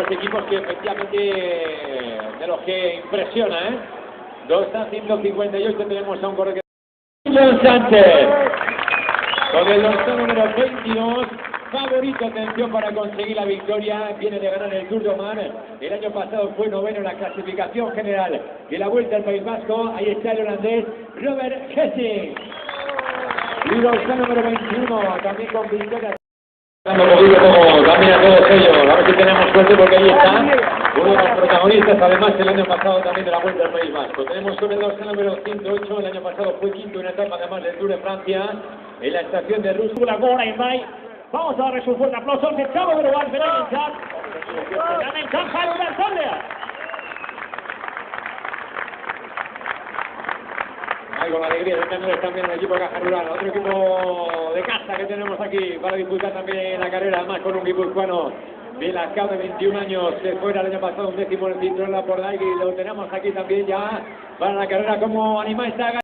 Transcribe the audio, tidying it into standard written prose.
dos equipos que efectivamente de los que impresiona, ¿eh? 2:158 tenemos a un corredor que... John Sánchez, con el dorsal número 22, favorito, atención, para conseguir la victoria. Viene de ganar el Tour de Oman. El año pasado fue noveno en la clasificación general de la Vuelta al País Vasco. Ahí está el holandés Robert Gesing. Y dorsal número 21, también con victoria. Como también a todos ellos, a ver si tenemos suerte, porque ahí está uno de los protagonistas, además el año pasado también de la Vuelta al País Vasco. Tenemos sobre el dorsal número 108, el año pasado fue quinto en una etapa además del Tour de Francia, en la estación de Rus. Vamos a darle un fuerte aplauso al Chavo de Uruguay, Berenchak. Berenchak, Harunan Sandia. Ahí con la alegría de tener también el equipo de Caja Rural, otro equipo de casa que tenemos aquí para disputar también la carrera, además con un guipuzcoano de la CAP de 21 años, se fuera el año pasado un décimo en el cinturón de la Porday, y lo tenemos aquí también ya para la carrera como animal.